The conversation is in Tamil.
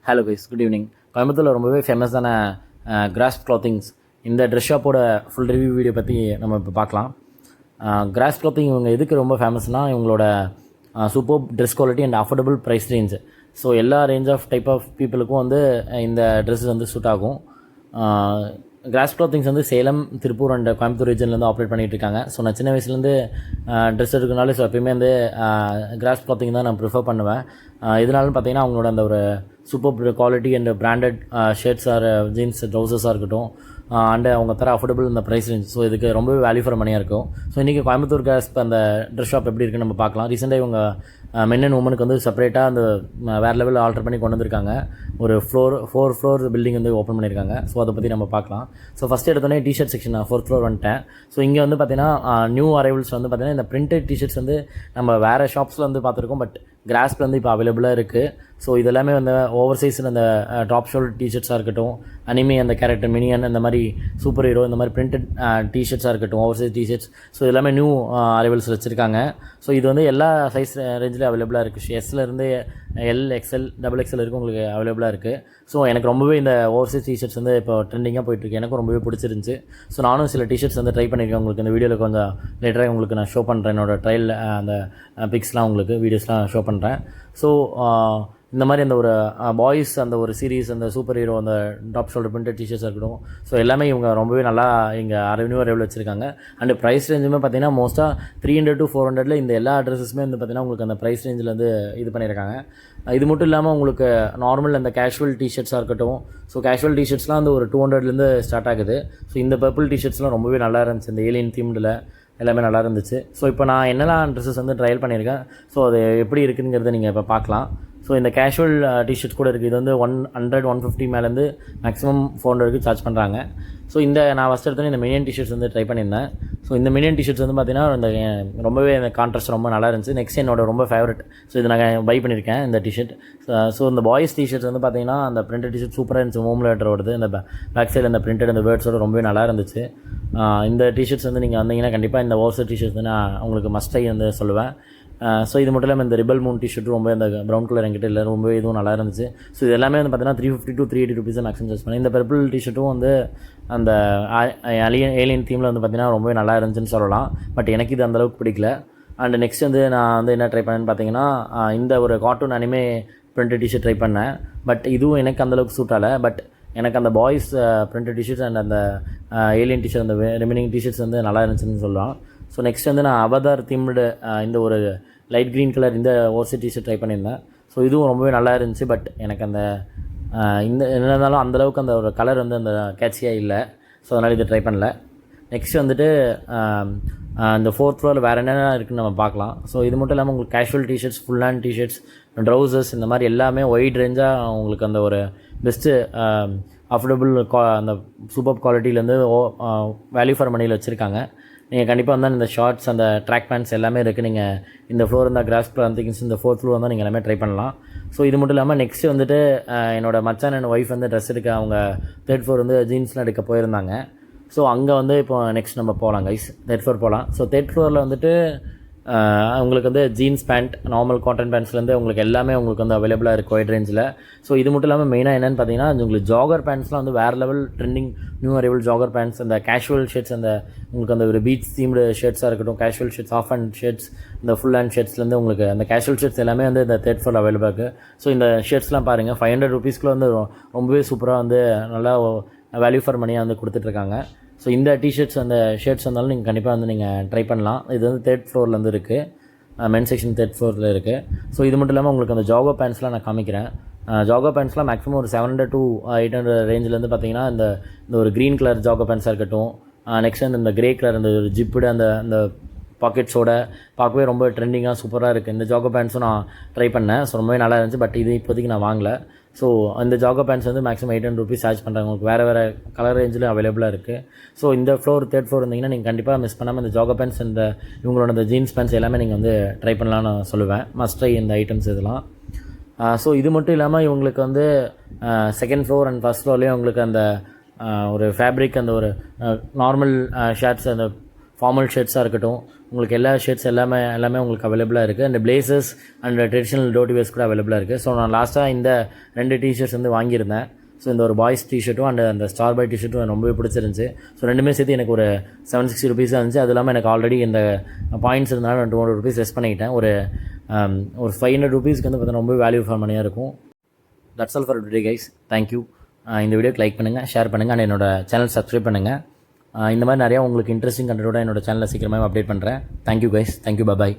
Hello guys, good evening. கோயம்புத்தூரில் ரொம்பவே ஃபேமஸான கிராஸ்ப் கிளாத்திங்ஸ் இந்த ட்ரெஸ் ஷாப்போட ஃபுல் ரிவ்யூ வீடியோ பற்றி நம்ம இப்போ பார்க்கலாம். கிராஸ் கிளாத்திங் இவங்க எதுக்கு ரொம்ப ஃபேமஸ்னால் இவங்களோட super dress quality and affordable price range. So எல்லா ரேஞ்ச் ஆஃப் டைப் ஆஃப் பீப்புளுக்கும் வந்து இந்த ட்ரெஸ்ஸஸ் வந்து சூட் ஆகும். கிராஸ் கிளாத்திங்ஸ் வந்து சேலம், திருப்பூர் அண்ட் கோயம்புத்தூர் ரீஜன்லேருந்து ஆப்ரேட் பண்ணிகிட்டு இருக்காங்க. ஸோ நான் சின்ன வயசுலேருந்து ட்ரெஸ் எடுக்கனாலே ஸோ எப்பயுமே வந்து கிராஸ் கிளாத்திங் தான் நான் ப்ரிஃபர் பண்ணுவேன். இதனாலும் பார்த்தீங்கன்னா அவங்களோட அந்த ஒரு super quality and branded shirts or jeans ட்ரௌசர்ஸாக இருக்கட்டும் அண்டு அவங்க தர அஃபோர்டபுள் இந்த ப்ரைஸ் ரேஞ்ச். ஸோ இதுக்கு ரொம்பவே வேல்யூ ஃபார் மணியாக இருக்கும். ஸோ இன்றைக்கி கோயம்புத்தூர் கிராஸ்ப் அந்த ட்ரெஸ் ஷாப் எப்படி இருக்குன்னு நம்ம பார்க்கலாம். ரீசெண்டாக இவங்க மென் அண்ட் உமனுக்கு வந்து செப்பரேட்டாக அந்த வேறு லெவலில் ஆல்டர் பண்ணி கொண்டு வந்திருக்காங்க. ஒரு ஃபோர் ஃப்ளோர் பில்டிங் வந்து ஓப்பன் பண்ணியிருக்காங்க. ஸோ அதை பற்றி நம்ம பார்க்கலாம். ஸோ ஃபஸ்ட் எடுத்தோடனே டிஷர்ட் செக்ஷன் 4th ஃப்ளோர் வந்துட்டேன். ஸோ இங்கே வந்து பார்த்தீங்கன்னா நியூ அரைவல்ஸ் வந்து பார்த்தீங்கன்னா இந்த பிரிண்டட் டிஷர்ட்ஸ் வந்து நம்ம வேறு ஷாப்ஸில் வந்து பார்த்துருக்கோம். பட் கிராஸ்பில் வந்து இப்போ அவைலபிளாக இருக்குது. ஸோ இதெல்லாமே வந்து ஓவர் சைஸில் அந்த டாப் ஷோல்டர் டிஷர்ட்ஸாக இருக்கட்டும், அனிமே அந்த கேரக்டர் மினியன் இந்த மாதிரி சூப்பர் ஹீரோ இந்த மாதிரி பிரிண்டட் டிஷர்ட்ஸாக இருக்கட்டும், ஓவர் சைஸ் டிஷர்ட்ஸ். ஸோ எல்லாமே நியூ அரைவல்ஸ் வச்சுருக்காங்க. ஸோ இது வந்து எல்லா சைஸ் ரேஞ்சில் அவைலபிளாக இருக்குது. எஸ்லேருந்து எல், எக்ஸ்எல், XXL இருக்கும் உங்களுக்கு அவைலபிளாக இருக்குது. ஸோ எனக்கு ரொம்பவே இந்த ஓவர் சைஸ் டிஷர்ட்ஸ் வந்து இப்போ ட்ரெண்டிங்காக போயிட்டுருக்கு. எனக்கும் ரொம்பவே பிடிச்சிருந்துச்சு. ஸோ நானும் சில டிஷர்ட்ஸ் வந்து ட்ரை பண்ணியிருக்கேன். உங்களுக்கு இந்த வீடியோவில் கொஞ்சம் லேட்டராக உங்களுக்கு நான் ஷோ பண்ணுறேன். என்னோடய ட்ரையல் அந்த பிக்ஸ்லாம் உங்களுக்கு வீடியோஸ்லாம் ஷோ பண்ணுறேன். ஸோ இந்த மாதிரி அந்த ஒரு பாய்ஸ் அந்த ஒரு சீரீஸ் அந்த சூப்பர் ஹீரோ அந்த டாப் ஷோல்டர் பிரிண்டட் டிஷர்ட்ஸாக இருக்கட்டும். ஸோ எல்லாமே இவங்க ரொம்பவே நல்லா இங்கே ரெவன்யூ அரைவில் வச்சுருக்காங்க. அண்ட் ப்ரைஸ் ரேஞ்சுமே பார்த்தீங்கன்னா மோஸ்ட்டாக 300 to 400 இந்த எல்லா அட்ரஸஸுமே வந்து பார்த்திங்கன்னா உங்களுக்கு அந்த ப்ரைஸ் ரேஞ்சில் வந்து இது பண்ணியிருக்காங்க. இது மட்டும் இல்லாமல் உங்களுக்கு நார்மல் அந்த கேஷுவல் டிஷர்ட்ஸாக இருக்கட்டும். ஸோ கேஷுவல் டிஷர்ட்ஸ்லாம் வந்து ஒரு 200லேருந்து ஸ்டார்ட் ஆகுது. ஸோ இந்த பர்பிள் டிஷர்ட்ஸ்லாம் ரொம்பவே நல்லா இருந்துச்சு. இந்த ஏலியன் தீம்டில் எல்லாமே நல்லா இருந்துச்சு. ஸோ இப்போ நான் என்னெல்லாம் ட்ரெஸ்ஸஸ் வந்து ட்ரையல் பண்ணியிருக்கேன். ஸோ அது எப்படி இருக்குங்கிறத நீங்கள் இப்போ பார்க்கலாம். ஸோ இந்த கேஷுவல் டிஷர்ட்ஸ் கூட இருக்குது. இது வந்து 100, 150 மேலேருந்து மேக்ஸிமம் 400க்கு சார்ஜ் பண்ணுறாங்க. ஸோ இந்த நான் ஃபஸ்ட் எடுத்தோன்னே இந்த மினியன் டிஷர்ட்ஸ் வந்து ட்ரை பண்ணியிருந்தேன். ஸோ இந்த மினியன் டிஷர்ட்ஸ் வந்து பார்த்திங்கன்னா இந்த ரொம்பவே இந்த கான்ட்ராஸ்ட் ரொம்ப நல்லா இருந்துச்சு. நெக்ஸ்ட் என்னோட ரொம்ப ஃபேவரட். ஸோ இது நான் பை பண்ணியிருக்கேன் இந்த டிஷர்ட். ஸோ இந்த பாய்ஸ் டிஷர்ட்ஸ் வந்து பார்த்திங்கன்னா அந்த பிரிண்டட் டிஷர்ட் சூப்பராக இருந்துச்சு. ஹோம் லெட்டரோடது இந்த பேக் சைடில் அந்த பிரிண்டட் அந்த வேர்ட்ஸோட ரொம்பவே நல்லா இருந்துச்சு. இந்த டிஷர்ட்ஸ் வந்து நீங்கள் வந்தீங்கன்னா கண்டிப்பாக இந்த ஓவர்சைஸ் டிஷர்ட்ஸ் வந்து நான் உங்களுக்கு மஸ்ட் வந்து சொல்லுவேன். ஸோ இது மட்டும் இல்லாமல் இந்த ரிபல் மூன் டிஷர்ட்டும் ரொம்ப இந்த ப்ரௌன் கலர் என்கிட்ட இல்லை, ரொம்பவே இதுவும் நல்லா இருந்துச்சு. ஸோ இது எல்லாமே வந்து பார்த்தீங்கன்னா 350 to 380 rupees மேக்ஸிமம் சார்ஜ் பண்ணேன். இந்த பர்பிள் டிஷர்ட்டும் வந்து அந்த ஏலியன் தீமில் வந்து பார்த்திங்கன்னா ரொம்பவே நல்லா இருந்துச்சுன்னு சொல்லலாம். பட் எனக்கு இது அந்தளவுக்கு பிடிக்கல. அண்ட் நெக்ஸ்ட் வந்து நான் வந்து என்ன ட்ரை பண்ணேன்னு பார்த்தீங்கன்னா இந்த ஒரு cartoon anime printed T-shirt try பண்ணேன். பட் இதுவும் எனக்கு அந்தளவுக்கு சூட் ஆகலை. பட் எனக்கு அந்த பாய்ஸ் பிரிண்டட் டிஷர்ட்ஸ் அண்ட் அந்த ஏலியன் டிஷர்ட் அந்த ரிமைனிங் டிஷர்ட்ஸ் வந்து நல்லா இருந்துச்சுன்னு சொல்லலாம். ஸோ நெக்ஸ்ட் வந்து நான் அவதார் தீம்டு இந்த ஒரு லைட் க்ரீன் கலர் இந்த ஓவர்சைஸ் டிஷர்ட் ட்ரை பண்ணியிருந்தேன். ஸோ இதுவும் ரொம்பவே நல்லா இருந்துச்சு. பட் எனக்கு அந்த இந்த என்ன இருந்தாலும் அந்தளவுக்கு அந்த ஒரு கலர் வந்து அந்த கேட்சியாக இல்லை. ஸோ அதனால் இது ட்ரை பண்ணல. நெக்ஸ்ட் வந்துட்டு இந்த 4th ஃப்ளோரில் வேறு என்னென்ன இருக்குதுன்னு நம்ம பார்க்கலாம். ஸோ இது மட்டும் இல்லாமல் உங்களுக்கு casual T-shirts, full hand T-shirts, trousers இந்த மாதிரி எல்லாமே ஒயிட் ரேஞ்சாக உங்களுக்கு அந்த ஒரு பெஸ்ட்டு அஃபோர்டபுள் அந்த சூப்பர் குவாலிட்டியிலேருந்து வேல்யூ ஃபார் மணியில் வச்சுருக்காங்க. நீங்கள் கண்டிப்பாக வந்தால் இந்த ஷார்ட்ஸ் அந்த ட்ராக் பேண்ட்ஸ் எல்லாமே இருக்குது. நீங்கள் இந்த ஃப்ளோர் இந்த கிராஸ்ப் திங்ஸ் இந்த 4th ஃப்ளோர் வந்தால் நீங்கள் எல்லாமே ட்ரை பண்ணலாம். ஸோ இது மட்டும் இல்லாமல் நெக்ஸ்ட் வந்துட்டு என்னோட மச்சான் அண்ட் ஒய்ஃப் வந்து ட்ரெஸ் எடுக்க அவங்க 3rd ஃப்ளோர் வந்து ஜீன்ஸ்லாம் எடுக்க போயிருந்தாங்க. ஸோ அங்கே வந்து இப்போ நெக்ஸ்ட் நம்ம போகலாம் கைஸ், 3rd ஃப்ளோர் போகலாம். ஸோ 3rd ஃப்ளோரில் வந்துட்டு உங்களுக்கு வந்து ஜீன்ஸ் பேண்ட், நார்மல் காட்டன் பேண்ட்ஸ்லேருந்து உங்களுக்கு எல்லாமே உங்களுக்கு வந்து அவைலபிளாக இருக்குது ஒயிட் ரேஞ்சில். ஸோ இது மட்டும் இல்லாமல் மெயினாக என்னென்னு பார்த்தீங்கன்னா உங்களுக்கு ஜாகர் பேண்ட்ஸ்லாம் வந்து வேறு level trending new arrival jogger pants, அந்த கேஷுவல் ஷர்ட்ஸ், அந்த உங்களுக்கு அந்த ஒரு பீச் தீம்டு ஷர்ட்ஸாக இருக்கட்டும், casual shirts, half hand shirts, இந்த ஃபுல் ஹேண்ட் ஷர்ட்ஸ்லேருந்து உங்களுக்கு அந்த கேஷுவல் ஷர்ட்ஸ் எல்லாமே வந்து இந்த 3rd ஃப்ளோர் அவைலபிளாக இருக்குது. ஸோ இந்த ஷர்ட்ஸ்லாம் பாருங்கள் 500 rupeesக்குள்ள வந்து ரொம்பவே சூப்பராக வந்து நல்லா வேல்யூ ஃபார் மணியாக வந்து கொடுத்துட்ருக்காங்க. ஸோ இந்த டிஷர்ட்ஸ் அந்த ஷர்ட்ஸ் வந்தாலும் நீங்கள் கண்டிப்பாக வந்து நீங்கள் ட்ரை பண்ணலாம். இது வந்து 3rd ஃப்ளோர்லேருந்து இருக்குது, மென் செக்ஷன் 3rd ஃப்ளோரில் இருக்குது. ஸோ இது மட்டும் இல்லாமல் உங்களுக்கு அந்த ஜாகோ பேண்ட்ஸ்லாம் நான் காமிக்கிறேன். ஜாகோ பேண்ட்ஸ்லாம் மேக்ஸிமம் ஒரு 700 to 800 ரேஞ்சிலேருந்து பார்த்தீங்கன்னா இந்த ஒரு க்ரீன் கலர் ஜாகோ பேண்ட்ஸாக இருக்கட்டும். நெக்ஸ்ட் வந்து இந்த கிரே கலர் அந்த ஒரு ஜிப்புடு அந்த பாக்கெட்ஸோட பார்க்கவே ரொம்ப ட்ரெண்டிங்காக சூப்பராக இருக்குது. இந்த ஜாகோ பேண்ட்ஸும் நான் ட்ரை பண்ணேன். ஸோ ரொம்பவே நல்லா இருந்துச்சு. பட் இது இப்போதைக்கு நான் வாங்கலை. ஸோ அந்த ஜாகோ பேண்ட்ஸ் வந்து மேக்ஸிமம் 800 rupees சார்ஜ் பண்ணுறாங்க. உங்களுக்கு வேறு கலர் ரேஞ்சில் அவைலபிளாக இருக்குது. ஸோ இந்த 3rd ஃப்ளோர் இருந்தீங்கன்னா நீங்கள் கண்டிப்பாக மிஸ் பண்ணாமல் இந்த ஜாகோ பேண்ட்ஸ் இந்த இவங்களோட இந்த ஜீன்ஸ் பேண்ட்ஸ் எல்லாமே நீங்கள் வந்து ட்ரை பண்ணலான்னு நான் சொல்லுவேன். மஸ்ட் ட்ரை இந்த ஐட்டம்ஸ் இதெல்லாம். ஸோ இது மட்டும் இல்லாமல் இவங்களுக்கு வந்து 2nd ஃப்ளோர் அண்ட் 1st ஃப்ளோர்லேயும் உங்களுக்கு அந்த ஒரு ஃபேப்ரிக் அந்த ஒரு நார்மல் ஷர்ட்ஸ் அந்த ஃபார்மல் ஷர்ட்ஸாக இருக்கட்டும், உங்களுக்கு எல்லா ஷர்ட்ஸ் எல்லாமே உங்களுக்கு அவைலபிளாக இருக்குது. And blazers and traditional dhoti wears கூட அவைலபிளாக இருக்குது. ஸோ நான் லாஸ்ட்டாக இந்த 2 டிஷர்ட்ஸ் வந்து வாங்கியிருந்தேன். ஸோ இந்த ஒரு பாய்ஸ் டிஷர்ட்டும் அண்ட் அந்த ஸ்டார் பாய் டிஷர்ட்டும் எனக்கு ரொம்பவே பிடிச்சிருந்துச்சு. ஸோ ரெண்டுமே சேர்த்து எனக்கு ஒரு 760 ருபீஸாக இருந்துச்சு. அது இல்லாமல் எனக்கு ஆல்ரெடி இந்த பாயிண்ட்ஸ் இருந்தாலும் நான் 200 ருபீஸ் லெஸ் பண்ணிக்கிட்டேன். ஒரு 500 ருபீஸ்க்கு வந்து பார்த்தீங்கன்னா ரொம்ப வேல்யூ ஃபார் மணியாக இருக்கும். That's all for today guys. Thank you. இந்த வீடியோக்கு லைக் பண்ணுங்கள், ஷேர் பண்ணுங்கள் அண்ட் என்னோட சேனல் சப்ஸ்கிரைப் பண்ணுங்கள். இந்த மாதிரி நிறையா உங்களுக்கு இன்ட்ரெஸ்டிங் கண்டென்ட்டோட என்னோட சேனலில் சீக்கிரமாக அப்டேட் பண்ணுறேன். Thank you guys. தேங்க்யூ. பாய்.